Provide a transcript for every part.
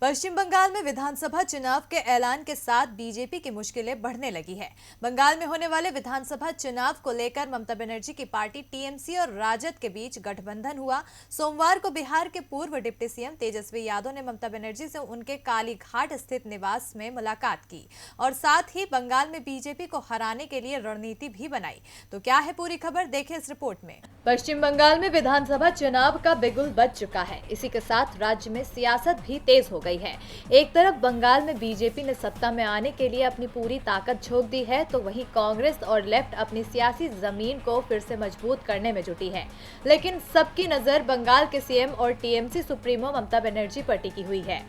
पश्चिम बंगाल में विधानसभा चुनाव के ऐलान के साथ बीजेपी की मुश्किलें बढ़ने लगी है। बंगाल में होने वाले विधानसभा चुनाव को लेकर ममता बनर्जी की पार्टी टीएमसी और राजद के बीच गठबंधन हुआ। सोमवार को बिहार के पूर्व डिप्टी सीएम तेजस्वी यादव ने ममता बनर्जी से उनके कालीघाट स्थित निवास में मुलाकात की और साथ ही बंगाल में बीजेपी को हराने के लिए रणनीति भी बनाई। तो क्या है पूरी खबर, देखें इस रिपोर्ट में। पश्चिम बंगाल में विधानसभा चुनाव का बिगुल बज चुका है। इसी के साथ राज्य में सियासत भी तेज हो गई है। एक तरफ बंगाल में बीजेपी ने सत्ता में आने के लिए अपनी पूरी ताकत झोंक दी है, तो वहीं कांग्रेस और लेफ्ट अपनी सियासी जमीन को फिर से मजबूत करने में जुटी है। लेकिन सबकी नजर बंगाल के सीएम और टीएमसी सुप्रीमो ममता बनर्जी पर टिकी हुई है।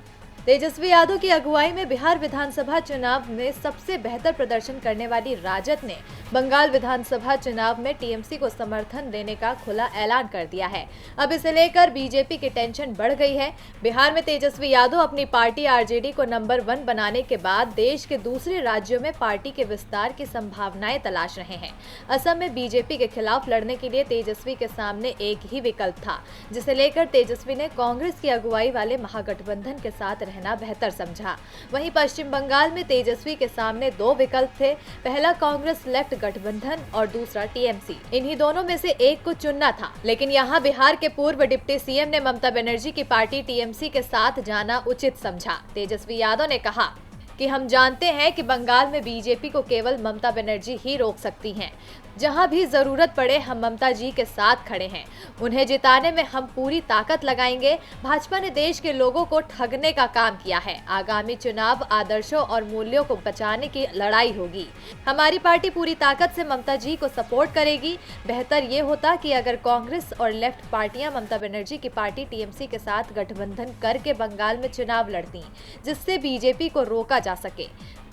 तेजस्वी यादव की अगुवाई में बिहार विधानसभा चुनाव में सबसे बेहतर प्रदर्शन करने वाली राजद ने बंगाल विधानसभा चुनाव में टीएमसी को समर्थन देने का खुला ऐलान कर दिया है। अब इसे लेकर बीजेपी की टेंशन बढ़ गई है। बिहार में तेजस्वी यादव अपनी पार्टी आरजेडी को नंबर 1 बनाने के बाद देश के दूसरे राज्यों में पार्टी के विस्तार की संभावनाएं तलाश रहे हैं। असम में बीजेपी के खिलाफ लड़ने के लिए तेजस्वी के सामने एक ही विकल्प था, जिसे लेकर तेजस्वी ने कांग्रेस की अगुवाई वाले महागठबंधन के साथ रहना बेहतर समझा। वहीं पश्चिम बंगाल में तेजस्वी के सामने 2 विकल्प थे, पहला कांग्रेस लेफ्ट गठबंधन और दूसरा टीएमसी। इन्हीं दोनों में से एक को चुनना था, लेकिन यहाँ बिहार के पूर्व डिप्टी सीएम ने ममता बनर्जी की पार्टी टीएमसी के साथ जाना उचित समझा। तेजस्वी यादव ने कहा कि हम जानते हैं कि बंगाल में बीजेपी को केवल ममता बनर्जी ही रोक सकती हैं। जहां भी जरूरत पड़े हम ममता जी के साथ खड़े हैं। उन्हें जिताने में हम पूरी ताकत लगाएंगे। भाजपा ने देश के लोगों को ठगने का काम किया है। आगामी चुनाव आदर्शों और मूल्यों को बचाने की लड़ाई होगी। हमारी पार्टी पूरी ताकत से ममता जी को सपोर्ट करेगी। बेहतर ये होता कि अगर कांग्रेस और लेफ्ट पार्टियां ममता बनर्जी की पार्टी टीएमसी के साथ गठबंधन करके बंगाल में चुनाव लड़ती, जिससे बीजेपी को रोका जा सके।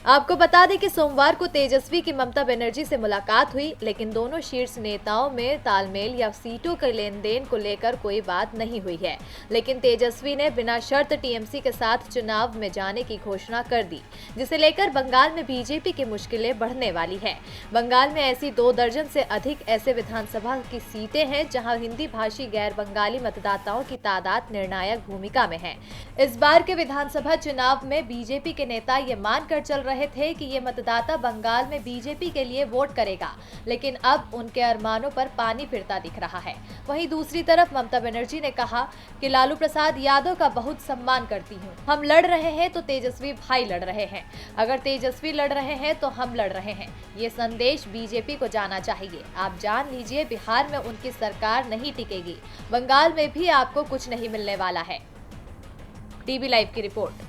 आपको बता दें कि सोमवार को तेजस्वी की ममता बनर्जी से मुलाकात हुई, लेकिन दोनों शीर्ष नेताओं में तालमेल या सीटों के लेन देन को लेकर कोई बात नहीं हुई है। लेकिन तेजस्वी ने बिना शर्त टीएमसी के साथ चुनाव में जाने की घोषणा कर दी, जिसे लेकर बंगाल में बीजेपी की मुश्किलें बढ़ने वाली है। बंगाल में ऐसी 2 दर्जन से अधिक ऐसे विधानसभा की सीटें हैं जहाँ हिंदी भाषी गैर बंगाली मतदाताओं की तादाद निर्णायक भूमिका में है। इस बार के विधानसभा चुनाव में बीजेपी के नेता ये मानकर चल रहे थे कि ये मतदाता बंगाल में बीजेपी के लिए वोट करेगा, लेकिन अब उनके अरमानों पर पानी फिरता दिख रहा है। वहीं दूसरी तरफ ममता बनर्जी ने कहा कि लालू प्रसाद यादव का बहुत सम्मान करती हूँ। हम लड़ रहे हैं तो तेजस्वी भाई लड़ रहे हैं, अगर तेजस्वी लड़ रहे हैं तो हम लड़ रहे हैं। ये संदेश बीजेपी को जाना चाहिए। आप जान लीजिए, बिहार में उनकी सरकार नहीं टिकेगी, बंगाल में भी आपको कुछ नहीं मिलने वाला है। टीवी लाइव की रिपोर्ट।